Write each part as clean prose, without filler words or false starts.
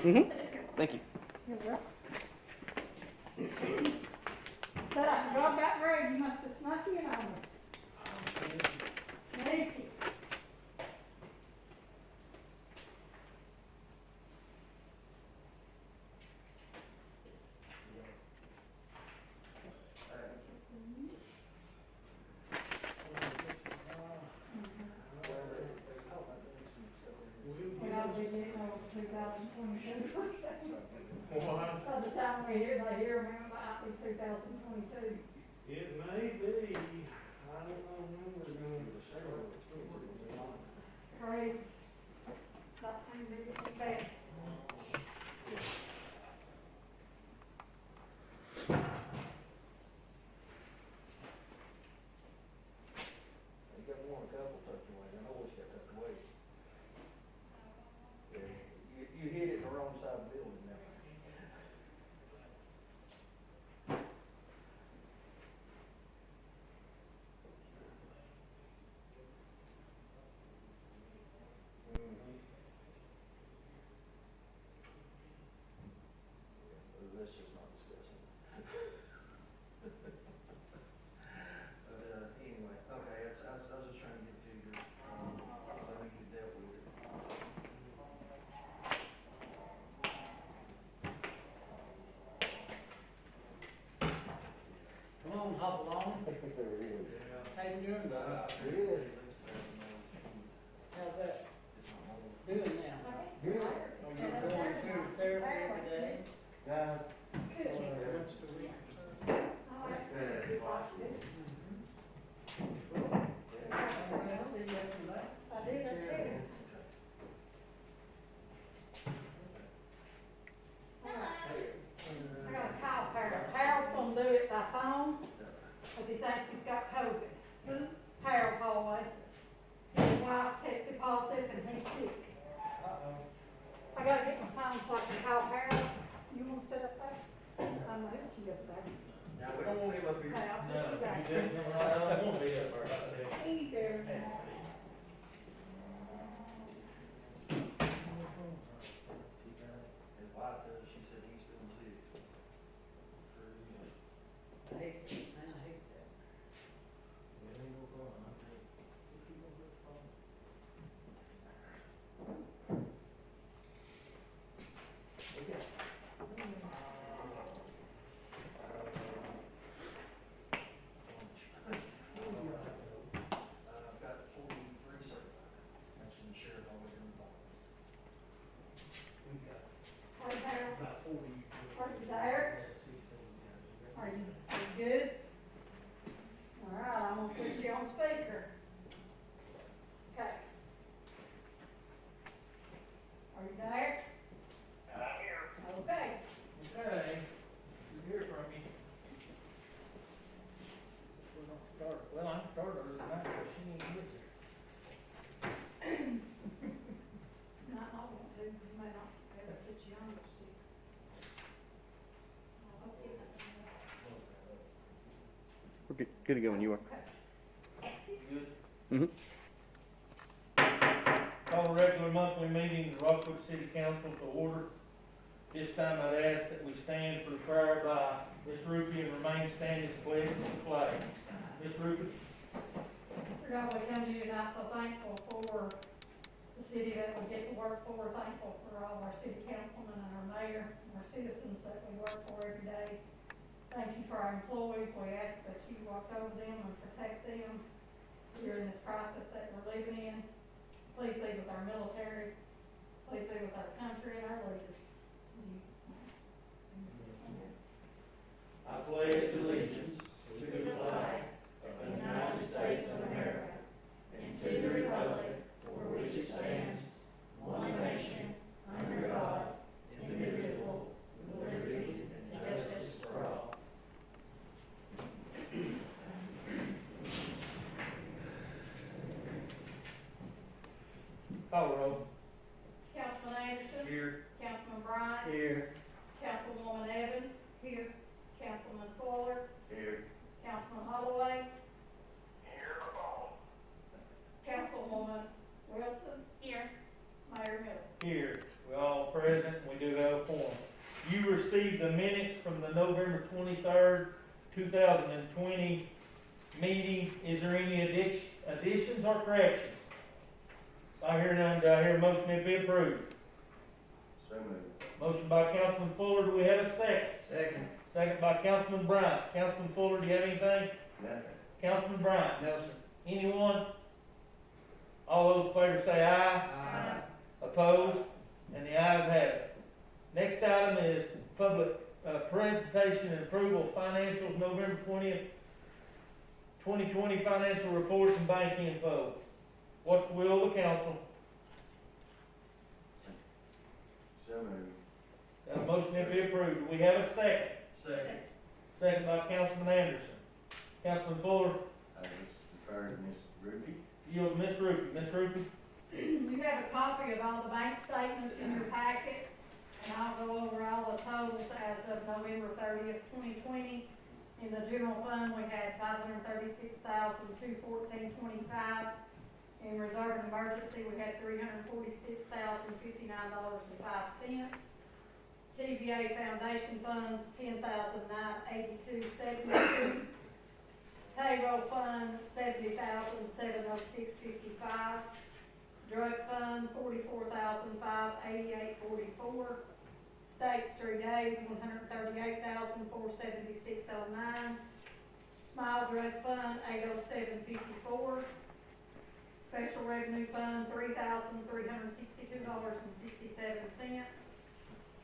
Thank you. You're welcome. Said I can drop that road, you must have snuck in on me. Thank you. I'll be getting over 2022 for a second. By the time they hear me, it might be 2022. It may be. I don't know when we're going to start. It's crazy. Not seem to be getting better. You got more than a couple tucked away. I always got tucked away. Yeah, you hit it in the wrong side of the building now. Let's just not discuss it. But anyway, okay, I was just trying to get a figure, because I think you dealt with it. Come on, hop along. There it is. How you doing, bud? Good. How's that doing now? Good. Are you going through therapy every day? Yeah. Once a week or so? I like to be watching. I'll see you yesterday. I do that too. I got a cow Harold. Harold's gonna do it by phone, cause he thinks he's got COVID. Who? Harold Holloway. His wife tested positive and he's sick. I gotta get my phone so I can call Harold. You wanna sit up there? I'm gonna help you up there. Now, we don't want him up here. Okay, I'll put you back. I won't be up there. Hey there. His wife does, she said he's feeling sick. I hate that, man, I hate that. I've got 43 certified. That's from the sheriff always in the bottom. We've got Hey Harold, about 40. are you there? Are you good? All right, I'm gonna put you on speaker. Okay. Are you there? I'm here. Okay. Okay, good to hear from you. We don't start, well, I can start early tonight, but she ain't get here. Not all want to, you may not be able to put you on the six. We're good to go when you are. Okay. Good. Call a regular monthly meeting of the Rockwood City Council to order. This time I'd ask that we stand for the prayer by Ms. Ruby and remain standing to pledge the flag. Ms. Ruby. Dear God, we come to you tonight so thankful for the city that we get to work for, thankful for all our city councilmen and our mayor, and our citizens that we work for every day. Thank you for our employees. We ask that you watch over them and protect them during this crisis that we're living in. Please be with our military. Please be with our country and our leaders. In Jesus' name. I pledge allegiance to the flag of the United States of America and to the republic for which it stands, one nation, under God, indivisible, with liberty and justice for all. Call roll. Councilman Anderson. Here. Councilman Bryant. Here. Councilwoman Evans. Here. Councilman Fuller. Here. Councilman Holloway. Councilwoman Wilson. Here. Mayor Miller. Here. We all present, we do have a quorum. You received the minutes from the November 23rd, 2020 meeting. Is there any additions or corrections? I hear none. Do I hear a motion to be approved? So moved. Motion by Councilman Fuller. Do we have a second? Second. Second by Councilman Bryant. Councilman Fuller, do you have anything? Nothing. Councilman Bryant? No, sir. Anyone? All those in favor say aye. Aye. Opposed? And the ayes have it. Next item is public presentation and approval of financials, November 20th, 2020 financial reports and bank info. What's the will of the council? So moved. Got a motion to be approved. Do we have a second? Second. Second by Councilman Anderson. Councilman Fuller, I just referred to Miss Ruby. yield to Ms. Ruby. Ms. Ruby? You have a copy of all the bank statements in your packet, and I'll go over all the totals as of November 30th, 2020. In the general fund, we had $536,214.25. In reserve and emergency, we had $346,059.05. TVA foundation funds, $10,982.72. Payroll fund, $70,706.55. Drug fund, $44,588.44. State Street Aid, $138,476.09. Smile Drug Fund, $807.54. Special Revenue Fund, $3,362.67.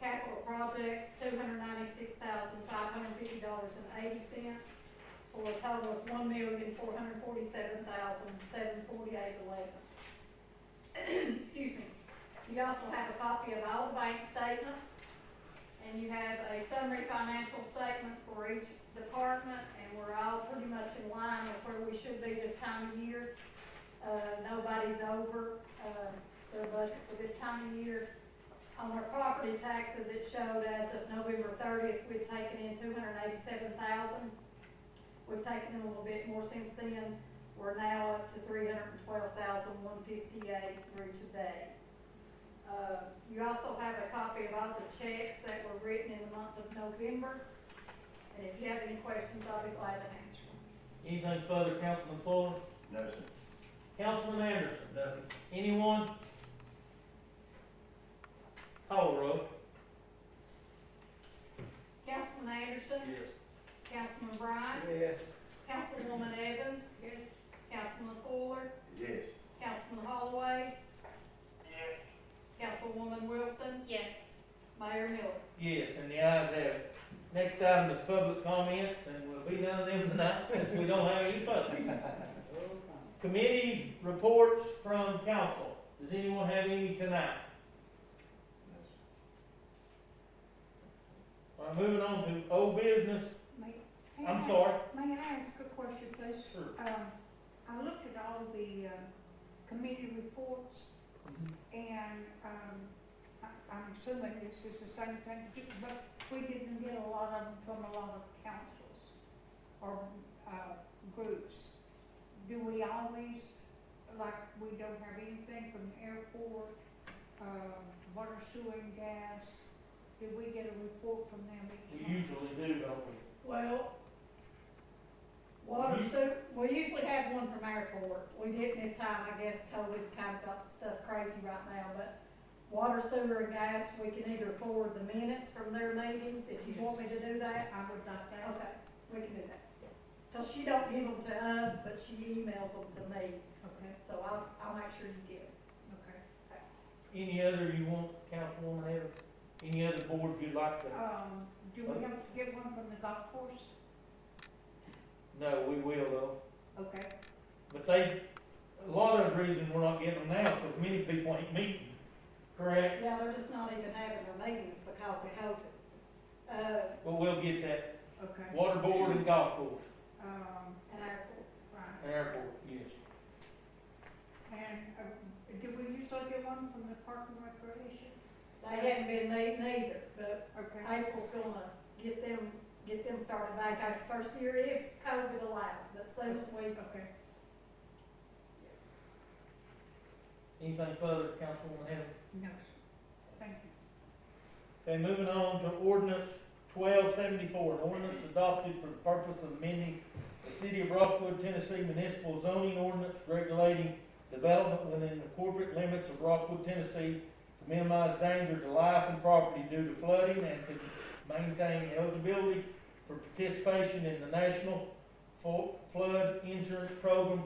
Capital Projects, $296,550.80. For a total of $1,447,748.11. Excuse me. You also have a copy of all the bank statements, and you have a summary financial statement for each department, and we're all pretty much in line with where we should be this time of year. Nobody's over their budget for this time of year. On our property taxes, it showed as of November 30th, we'd taken in $287,000. We've taken in a little bit more since then. We're now up to $312,158 through today. You also have a copy of all the checks that were written in the month of November. And if you have any questions, I'll be glad to answer them. Anything further, Councilman Fuller? No, sir. Councilman Anderson? Nothing. Anyone? Call the roll. Councilman Anderson? Yes. Councilman Bryant? Yes. Councilwoman Evans? Yes. Councilman Fuller? Yes. Councilman Holloway? Yes. Councilwoman Wilson? Yes. Mayor Miller? Yes, and the ayes have it. Next item is public comments, and we'll be none of them tonight since we don't have any public. Committee reports from council. Does anyone have any tonight? No, sir. All right, moving on to old business. I'm sorry. May I ask a question, please? Sure. I looked at all the committee reports, and I'm assuming this is the same thing, but we didn't get a lot of them from a lot of councils or groups. Do we always, like, we don't have anything from the airport, water, sewer, and gas? Do we get a report from them each We month? usually do, don't we? Well, we usually have one from airport. We didn't this time, I guess COVID's kind of got stuff crazy right now, but water, sewer, and gas, we can either forward the minutes from their meetings, if you want me to do that. I would like that. Okay, we can do that. Cause she don't give them to us, but she emails them to me, Okay, so I'll make sure you get them. okay. Any other you want, Councilwoman Evans? Any other boards you'd like to? Do we have to get one from the golf course? No, we will though. Okay. But a lot of the reason we're not getting them now is because many people ain't meeting, correct? Yeah, they're just not even having their meetings because of COVID. But we'll get that. Okay. Water board and golf course And airport. right. and airport, yes. And, do we usually get one from the Park and Recreation? They haven't been meeting either, but Okay. April's gonna get them started back after first year if COVID allows, but soon as we. Okay. Anything further, Councilwoman Evans? No, sir. Thank you. Okay, moving on to ordinance 1274, an ordinance adopted for the purpose of amending the City of Rockwood, Tennessee municipal zoning ordinance regulating development within the corporate limits of Rockwood, Tennessee to minimize danger to life and property due to flooding and to maintain eligibility for participation in the National Flood Insurance Program.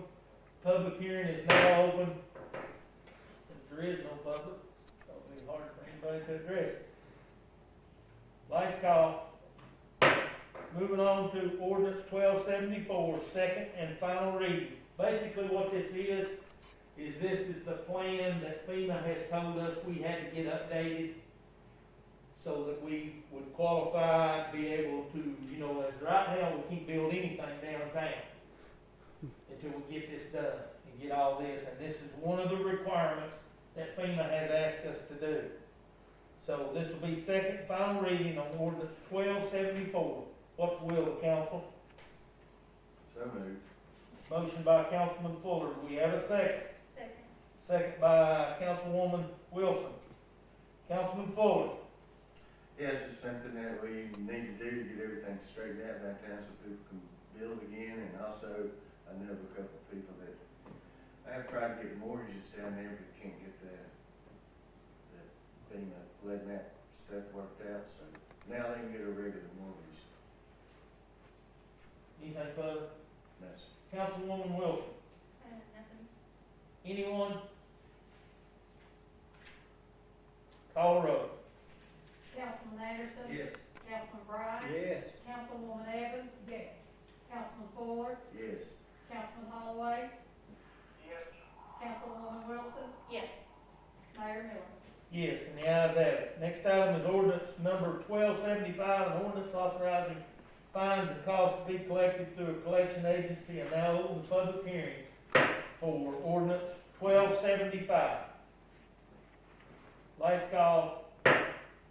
Public hearing is now open. If there is no public, it'll be hard for anybody to address it. Last call. Moving on to ordinance 1274, second and final reading. Basically what this is this is the plan that FEMA has told us we had to get updated so that we would qualify, be able to, as right now, we can't build anything downtown until we get this done and get all this. And this is one of the requirements that FEMA has asked us to do. So this will be second and final reading on ordinance 1274. What's the will of council? So moved. Motion by Councilman Fuller. Do we have a second? Second. Second by Councilwoman Wilson. Councilman Fuller. Yes, it's something that we need to do to get everything straightened out downtown so people can build again. And also, I know of a couple of people that I have tried to get mortgages down there but can't get that FEMA letting that stuff worked out. So now they can get a regular mortgage. Anything further? No, sir. Councilwoman Wilson. Nothing. Anyone? Call the roll. Councilman Anderson? Yes. Councilman Bryant? Yes. Councilwoman Evans? Yes. Councilman Fuller? Yes. Councilman Holloway? Yes. Councilwoman Wilson? Yes. Mayor Miller? Yes, and the ayes have it. Next item is ordinance number 1275, an ordinance authorizing fines and costs to be collected through a collection agency. And now open the public hearing for ordinance 1275. Last call.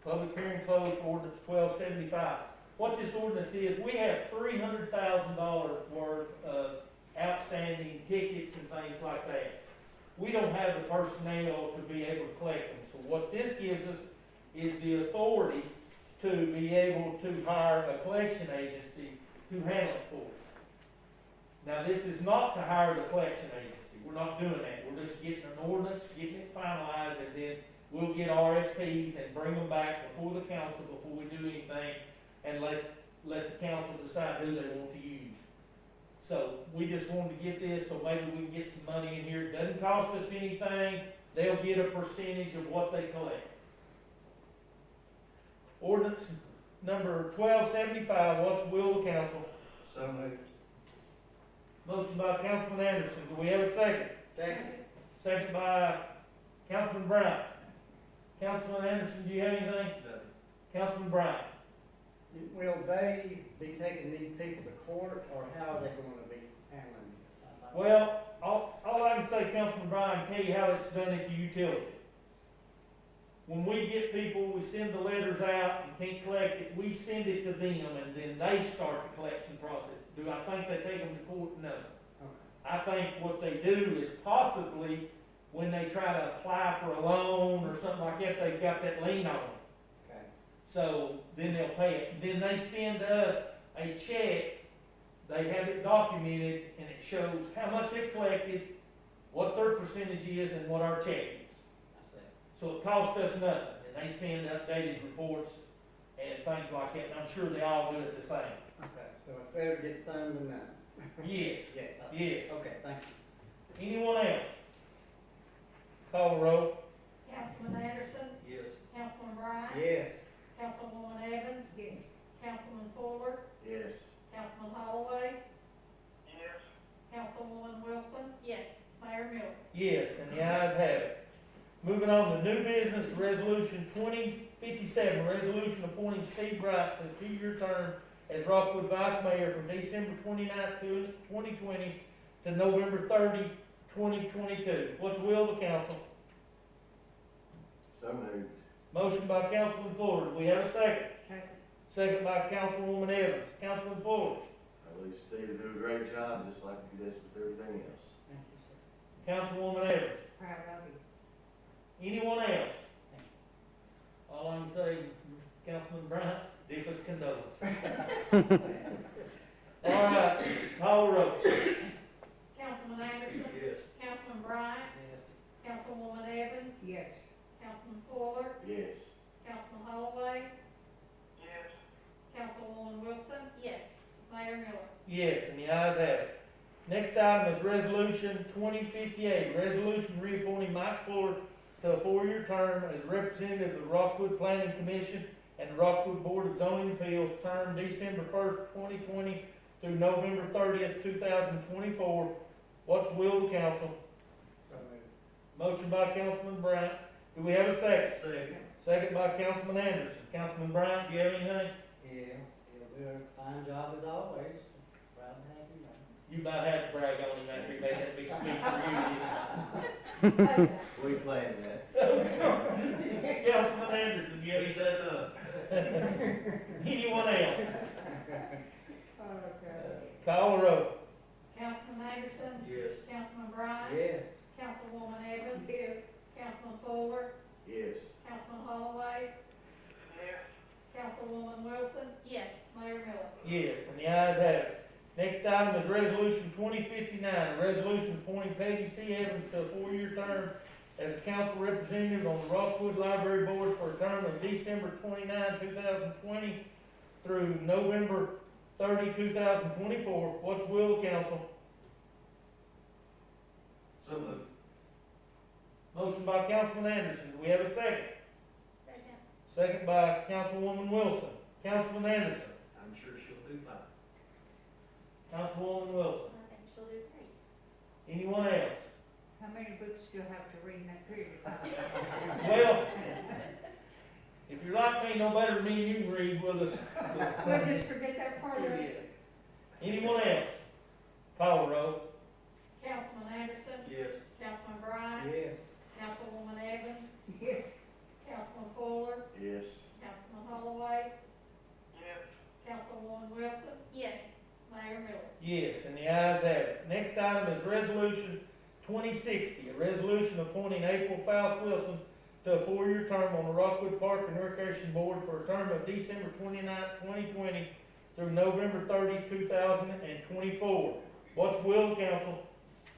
Public hearing closed for ordinance 1275. What this ordinance is, we have $300,000 worth of outstanding tickets and things like that. We don't have the personnel to be able to collect them. So what this gives us is the authority to be able to hire a collection agency to handle it for us. Now, this is not to hire the collection agency. We're not doing that. We're just getting an ordinance, getting it finalized, and then we'll get RFPs and bring them back before the council before we do anything, and let the council decide who they want to use. So we just wanted to get this, so maybe we can get some money in here. It doesn't cost us anything. They'll get a percentage of what they collect. Ordinance number 1275, what's the will of the council? So moved. Motion by Councilman Anderson. Do we have a second? Second. Second by Councilman Bryant. Councilman Anderson, do you have anything? Nothing. Councilman Bryant. Will they be taking these people to court, or how are they going to be handling this? Well, all I can say, Councilman Bryan, tell you how it's done at the utility. When we get people, we send the letters out and can't collect it, we send it to them, and then they start the collection process. Do I think they take them to court? No. I think what they do is possibly, when they try to apply for a loan or something like that, they've got that lien on them. Okay. So then they'll pay it. Then they send us a check. They have it documented, and it shows how much they've collected, what their percentage is, and what our check is. So it costs us nothing, and they send updated reports and things like that, and I'm sure they all do it the same. Okay, so it's better to get some than none. Yes, Yes. yes. Okay, thank you. Anyone else? Call the roll. Councilman Anderson? Yes. Councilman Bryant? Yes. Councilwoman Evans? Yes. Councilman Fuller? Yes. Councilman Holloway? Yes. Councilwoman Wilson? Yes. Mayor Miller? Yes, and the ayes have it. Moving on to new business, resolution 2057, resolution appointing Steve Wright to a 2-year term as Rockwood Vice Mayor from December 29th, 2020 to November 30, 2022. What's the will of the council? So moved. Motion by Councilman Fuller. Do we have a second? Second. Second by Councilwoman Evans. Councilman Fuller. I believe Steve will do a great job, just like he does with everything else. Thank you, sir. Councilwoman Evans. Proud of you. Anyone else? All I can say, Mr. Councilman Bryant, deepest condolences. All right, call roll. Councilman Anderson, Yes. Councilman Bryant, Yes. Councilwoman Evans, Yes. Councilman Fuller, Yes. Councilman Holloway, Yes. Councilwoman Wilson. Yes. Mayor Miller. Yes, and the ayes have it. Next item is Resolution 2058, resolution reappointing Mike Fuller to a 4-year term as representative of the Rockwood Planning Commission and the Rockwood Board of Zoning Appeals, term December 1st, 2020 through November 30th, 2024. What's the will of the council? So moved. Motion by Councilman Bryant. Do we have a second? Second. Second by Councilman Anderson. Councilman Bryant, do you have anything? Yeah, he'll do a fine job as always. Proud to have him. You might have to brag on him after he made that big speech for you. We planned that. Councilman Anderson, do you have He anything? said enough. Anyone else? Okay. Call the roll. Councilman Anderson, Yes. Councilman Bryant, Yes. Councilwoman Evans, Yes. Councilman Fuller, Yes. Councilman Holloway, Yes. Councilwoman Wilson. Yes. Mayor Miller. Yes, and the ayes have it. Next item is Resolution 2059, a resolution appointing Peggy C. Evans to a 4-year term as a council representative on the Rockwood Library Board for a term of December 29, 2020 through November 30, 2024. What's the will of council? So moved. Motion by Councilman Anderson. Do we have a second? Second. Second by Councilwoman Wilson. Councilman Anderson. I'm sure she'll do fine. Councilwoman Wilson. I think she'll do great. Anyone else? How many books do you have to read in that period of time? Well, if you're like me, no better than me, you can read with us. We'll just forget that part of it. Anyone else? Call the roll. Councilman Anderson, Yes. Councilman Bryant, Yes. Councilwoman Evans, Yes. Councilman Fuller, Yes. Councilman Holloway, Yes. Councilwoman Wilson. Yes. Mayor Miller. Yes, and the ayes have it. Next item is Resolution 2060, a resolution appointing April Faust Wilson to a 4-year term on the Rockwood Park and Recreation Board for a term of December 29, 2020 through November 30, 2024. What's the will of council?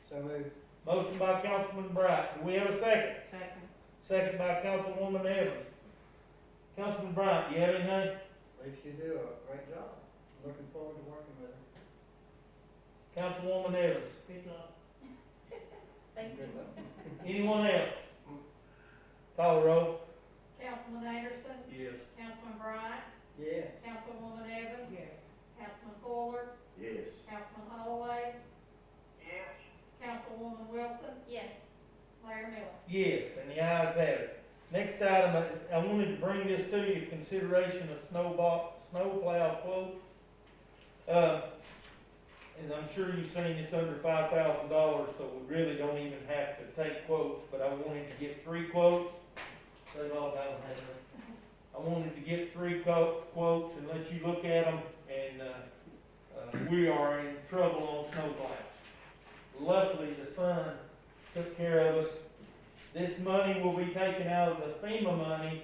So moved. Motion by Councilman Bryant. Do we have a second? Second. Second by Councilwoman Evans. Councilman Bryant, do you have anything? Believe she do a great job. Looking forward to working with her. Councilwoman Evans. Good luck. Thank you. Good luck. Anyone else? Call the roll. Councilman Anderson, Yes. Councilman Bryant, Yes. Councilwoman Evans, Yes. Councilman Fuller, Yes. Councilman Holloway, Yes. Councilwoman Wilson. Yes. Mayor Miller. Yes, and the ayes have it. Next item, I wanted to bring this to you, consideration of snowplow quotes. As I'm sure you've seen, it's under $5,000, so we really don't even have to take quotes, but I wanted to get 3 quotes. Save all down there. I wanted to get 3 quotes and let you look at them, and we are in trouble on snowplows. Luckily, the sun took care of us. This money will be taken out of the FEMA money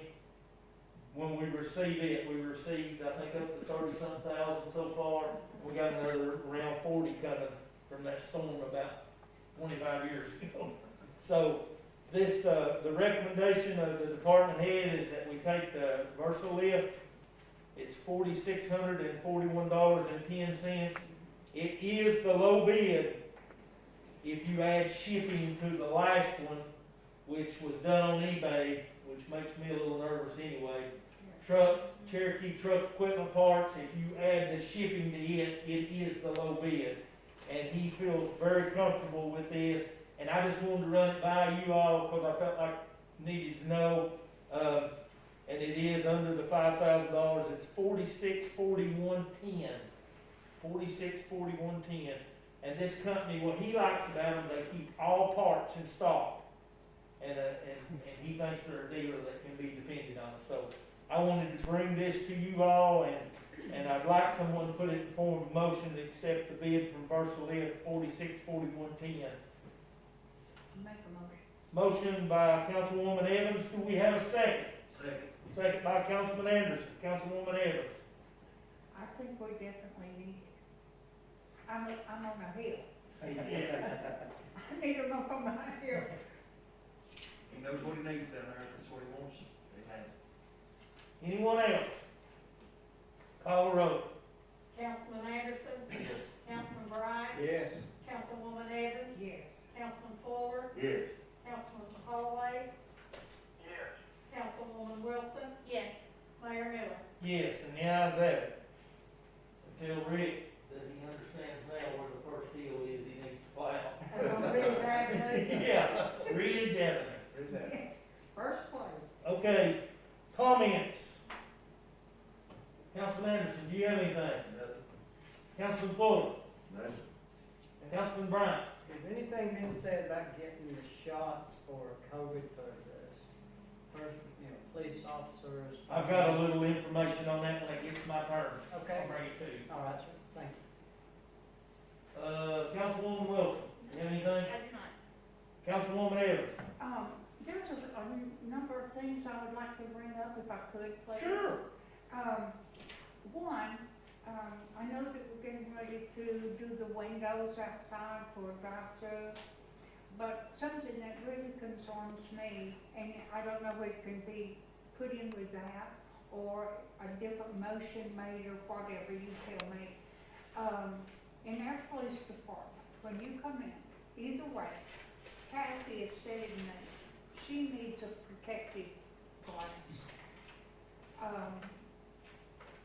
when we receive it. We received, I think, up to 30-something thousand so far. We got another around 40 coming from that storm about 25 years ago. So this, the recommendation of the department head is that we take the VersaLift. It's $4,641.10. It is the low bid if you add shipping to the last one, which was done on eBay, which makes me a little nervous anyway. Cherokee truck equipment parts, if you add the shipping to it, it is the low bid. And he feels very comfortable with this, and I just wanted to run it by you all because I felt like I needed to know. And it is under the $5,000, it's $4641.10. $4641.10. And this company, what he likes about them, they keep all parts in stock. And he thinks they're a dealer that can be depended on. So I wanted to bring this to you all, and I'd like someone to put it in form of motion to accept the bid from VersaLift, $4641.10. Make a motion. Motion by Councilwoman Evans. Do we have a second? Second. second by Councilman Anderson. Councilwoman Evans. I think we definitely need it. I'm on a hill. Yeah. I need them up on my hill. He knows what he needs down there, if that's what he wants, they have it. Anyone else? Call the roll. Councilman Anderson, Yes. Councilman Bryant, Yes. Councilwoman Evans, Yes. Councilman Fuller, Yes. Councilman Holloway, Yes. Councilwoman Wilson, Yes. Mayor Miller. Yes, and the ayes have it. Tell Rick that he understands now where the first hill is he needs to plow. And on Ridge Avenue, Yeah, Ridge Avenue. Who's that? first place. Okay, comments. Councilman Anderson, do you have anything? Nothing. Councilman Fuller? That's Councilman Bryant? Has anything been said about getting the shots for COVID for the first, police officers? I've got a little information on that when it gets my turn. Okay, I'll bring it to you. all right, sir, thank you. Councilwoman Wilson, you have anything? I do not. Councilwoman Evans? There's a number of things I would like to bring up if I could, please. Sure. One, I know that we're getting ready to do the windows outside for drive-through, but something that really concerns me, and I don't know if it can be put in with that, or a different motion made, or whatever, you tell me. In our police department, when you come in, either way, Kathy has said to me, she needs a protective glass.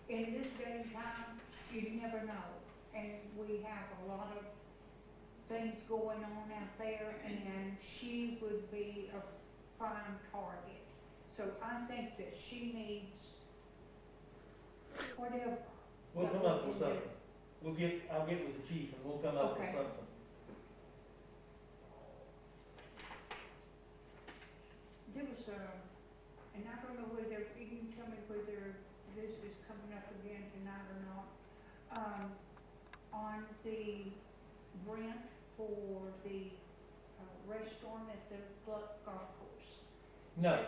In this day and time, you never know, and we have a lot of things going on out there, and she would be a prime target. So I think that she needs whatever. We'll that come we up with can do. something. I'll get with the chief and we'll come up with Okay. something. There was and I don't know whether, you can tell me whether this is coming up again tonight or not, on the grant for the restaurant at the golf course. No,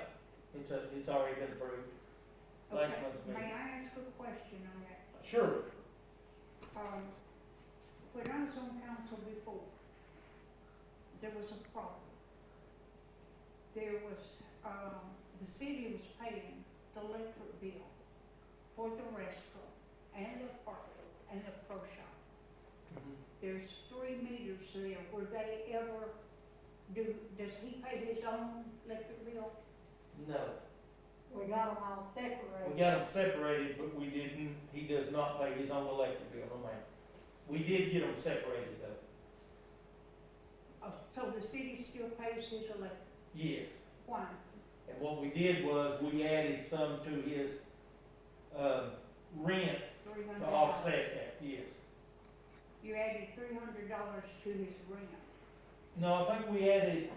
it's already been approved. Last Okay, month's may meeting. I ask a question on that? Sure. When I was on council before, there was a problem. There was, the city was paying the electric bill for the restaurant and the park and the pro shop. There's 3 meters there. Were they ever, does he pay his own electric bill? No, We got them all separated. we got them separated, but he does not pay his own electric bill, no ma'am. We did get them separated though. So the city still pays his electric? Yes. Why? And what we did was we added some to his, rent $300. to offset that, yes. You added $300 to his rent. No, I think we I raised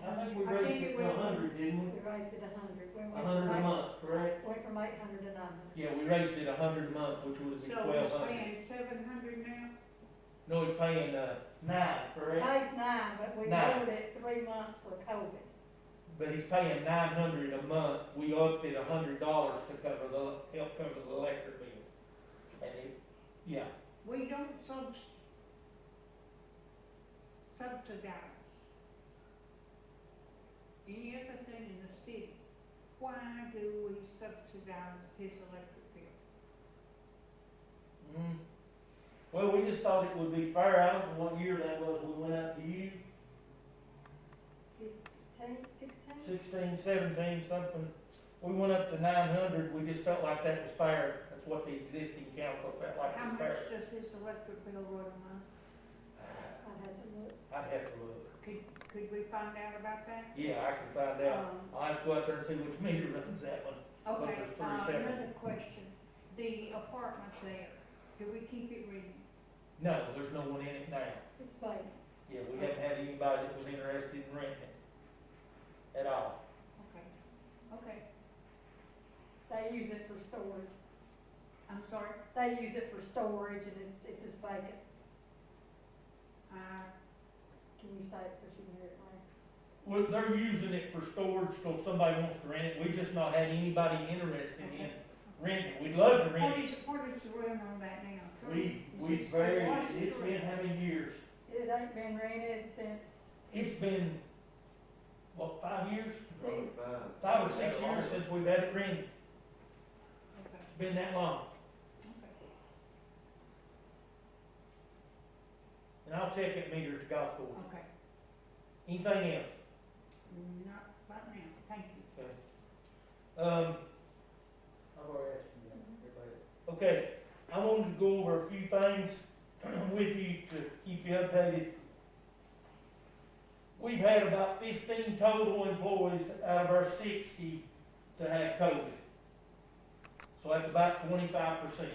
think it it to went- 100, didn't we? We raised it 100. We went 100 a from month, correct? Went from 800 to 900. Yeah, we raised it 100 a month, which would be So he's 1,200. paying $700 now? No, he's paying, 9, correct? Pays 9, but we Nine. lowered it 3 months for COVID. But he's paying 900 a month. We upped it $100 to help cover the electric bill. And yeah, We don't subsidize any other thing in the city. Why do we subsidize his electric bill? Well, we just thought it would be fair. I don't know what year that was we went out to you, 15, 16? 16, 17, something. We went up to 900. We just felt like that was fair. That's what the existing council felt like How was much fair. does his electric bill run a month? I'd have to look. I'd have to look. Could we find out about that? Yeah, I can find out. I'll have to go out there and see which meter runs that one. Okay, there's 3 separate. another question. The apartment there, do we keep it rented? No, there's no one in it now. It's vacant. Yeah, we haven't had anybody that was interested in renting it at all. Okay, okay. They use it for storage. I'm sorry? They use it for storage and it's just vacant. Can you say it so she can hear it later? well, they're using it for storage till somebody wants to rent it. We've just not had anybody interested in renting it. We'd love to rent it. What is the run on that now? We've very, it's been how many years? It ain't been rented since It's been, what, 5 years? six. 5 or 6 years since we've had it rented. Okay, It's been that long. okay. And I'll check that meter at the golf course. Okay, Anything else? not right now, thank you. I've already asked you that, everybody. Okay, I wanted to go over a few things with you to keep you updated. We've had about 15 total employees out of our 60 to have COVID. So that's about 25%.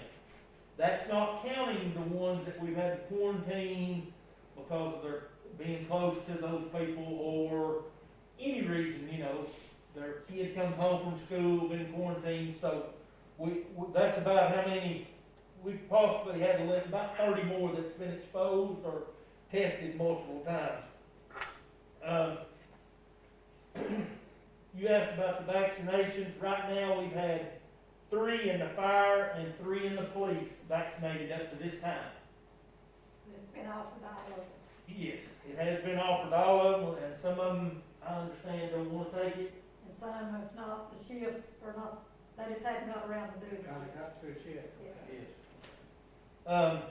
That's not counting the ones that we've had to quarantine because they're being close to those people or any reason, you know, their kid comes home from school, been quarantined, so that's about how many we've possibly had to let, about 30 more that's been exposed or tested multiple times. You asked about the vaccinations. Right now, we've had 3 in the fire and 3 in the police vaccinated up to this time. It's been offered all over. Yes, it has been offered all of them, and some of them, I understand, don't want to take it. And some have not, the shifts are not, they just haven't got around to doing it. Kinda got to it yet. Yeah. Yes.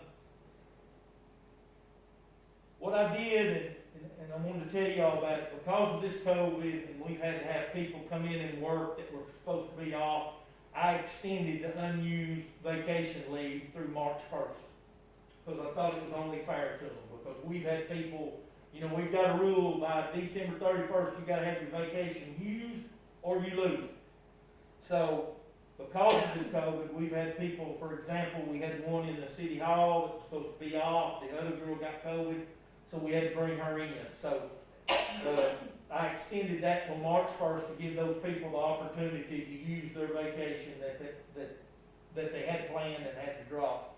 What I did, and I wanted to tell y'all about it, because of this COVID, and we've had to have people come in and work that were supposed to be off, I extended the unused vacation leave through March 1st. Because I thought it was only fair to them, because we've had people, you know, we've got a rule by December 31st, you gotta have your vacation used or you lose it. So, because of this COVID, we've had people, for example, we had one in the city hall that was supposed to be off, the other girl got COVID, so we had to bring her in. So, I extended that till March 1st to give those people the opportunity to use their vacation that they had planned and had to drop.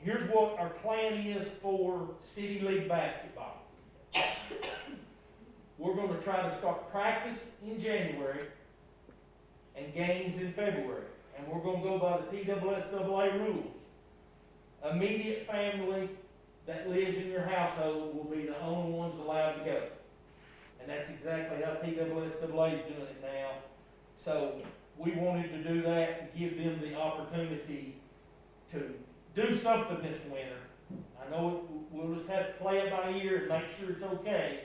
Here's what our plan is for City League basketball. We're going to try to start practice in January and games in February. And we're going to go by the TSSAA rules. Immediate family that lives in your household will be the only ones allowed to go. And that's exactly how TSSAA is doing it now. So we wanted to do that to give them the opportunity to do something this winter. I know we'll just have to play it by ear and make sure it's okay.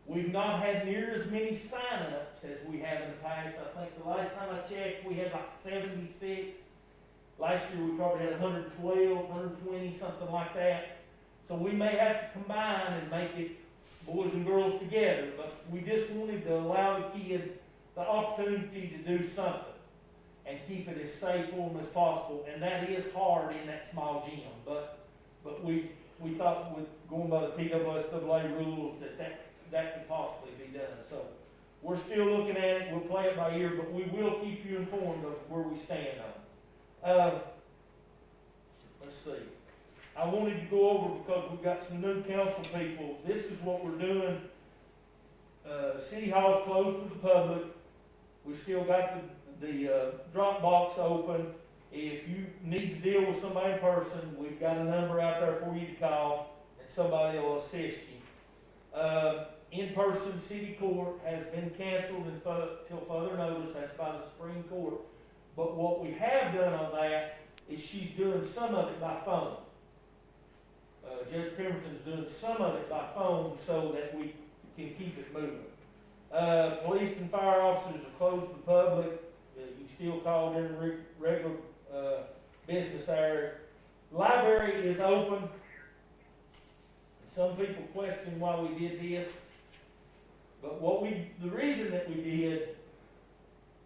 We've not had near as many sign-ups as we have in the past. I think the last time I checked, we had like 76. Last year, we probably had 112, 120, something like that. So we may have to combine and make it boys and girls together, but we just wanted to allow the kids the opportunity to do something and keep it as safe for them as possible. And that is hard in that small gym, but we thought with going by the TSSAA rules that could possibly be done. So we're still looking at it. We'll play it by ear, but we will keep you informed of where we stand on it. Let's see. I wanted to go over, because we've got some new council people, this is what we're doing. City Hall's closed to the public. We still got the drop box open. If you need to deal with somebody in person, we've got a number out there for you to call, and somebody will assist you. In-person city court has been canceled until further notice. That's by the Supreme Court. But what we have done on that is she's doing some of it by phone. Judge Pemberton's doing some of it by phone so that we can keep it moving. Police and fire officers are closed to the public. You still call during regular business hours. Library is open. Some people question why we did this, but the reason that we did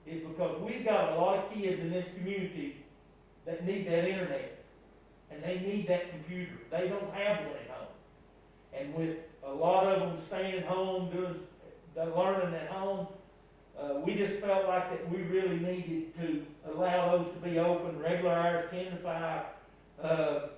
is because we've got a lot of kids in this community that need that internet, and they need that computer. They don't have one at home. And with a lot of them staying home, doing the learning at home, we just felt like that we really needed to allow those to be open, regular hours, 10 to 5.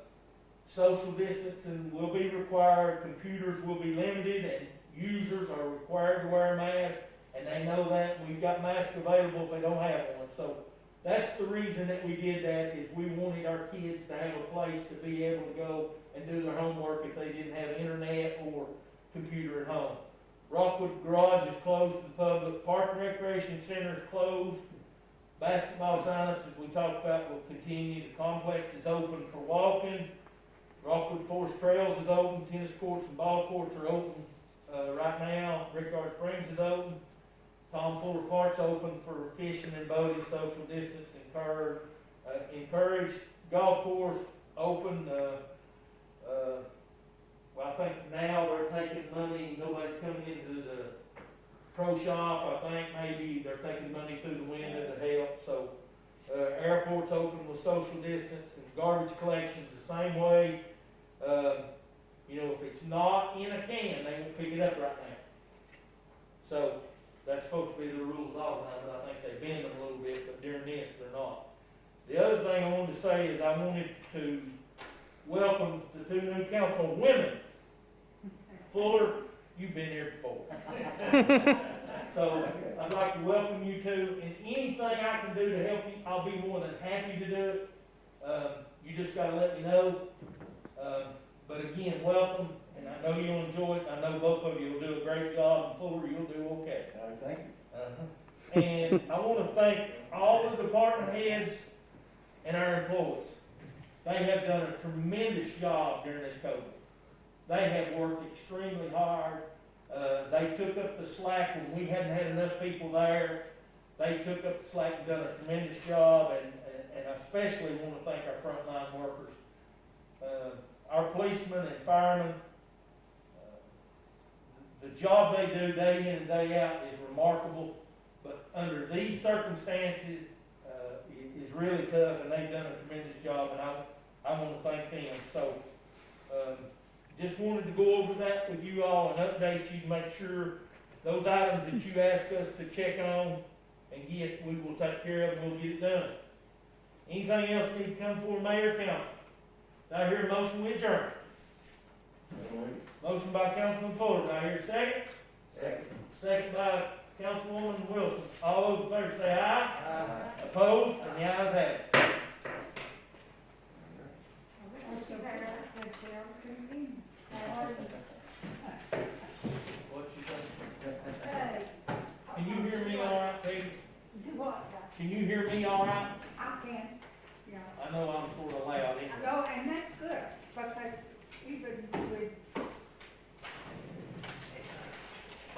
Social distancing will be required, computers will be limited, and users are required to wear a mask, and they know that, and we've got masks available if they don't have one. So that's the reason that we did that, is we wanted our kids to have a place to be able to go and do their homework if they didn't have internet or computer at home. Rockwood Garage is closed to the public, Park and Recreation Center is closed, basketball silence, as we talked about, will continue, the complex is open for walking, Rockwood Forest Trails is open, tennis courts and ball courts are open right now, Rickard Springs is open, Tom Fuller Park's open for fishing and boating, social distance encouraged, golf course open, well, I think now they're taking money, nobody's coming into the pro shop, I think maybe they're taking money through the window to help, so, airport's open with social distance, and garbage collection's the same way. You know, if it's not in a can, they won't pick it up right now. So, that's supposed to be the rules all the time, but I think they bend them a little bit, but during this, they're not. The other thing I wanted to say is I wanted to welcome the 2 new council women. Fuller, you've been here before. So, I'd like to welcome you two, and anything I can do to help you, I'll be more than happy to do it. You just gotta let me know. But again, welcome, and I know you'll enjoy it. I know both of you will do a great job, and Fuller, you'll do okay. All right, thank you. And I want to thank all the department heads and our employees. They have done a tremendous job during this COVID. They have worked extremely hard. They took up the slack when we hadn't had enough people there. They took up the slack and done a tremendous job, and I especially want to thank our frontline workers. Our policemen and firemen, the job they do day in and day out is remarkable, but under these circumstances, it is really tough, and they've done a tremendous job, and I want to thank them. So, just wanted to go over that with you all and update you, make sure those items that you asked us to check on and get, we will take care of and we'll get it done. Anything else need to come before Mayor Council? Do I hear a motion we adjourn? Motion by Councilman Fuller. Do I hear a second? Second. Second by Councilwoman Wilson. All those in favor say aye. Aye. Opposed? And the ayes have it. What you think? Hey, Can you hear me all right, Peggy? Do what? Can you hear me all right? I can, yeah. I know I'm sort of loud, ain't I? No, and that's good, because even with.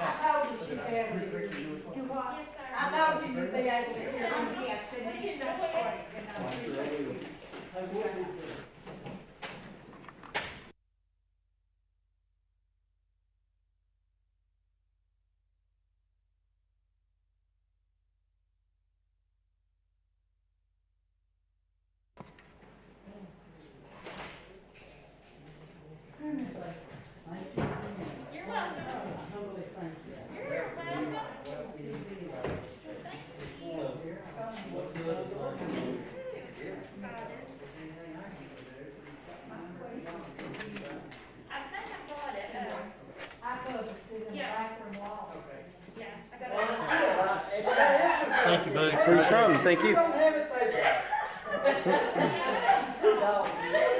I told you she'd be able to hear you. Do what? yes, sir. I told you you'd be able to hear me. Yes, We and can that's do it. great, and I appreciate you. Hey, what is it? You're welcome. Totally thank you. You're welcome. What's the other thing? I think I brought it, I go to sit in the Yeah. bathroom wall. yeah, I got it. Thank you, buddy. Appreciate it. Thank you. don't have it, they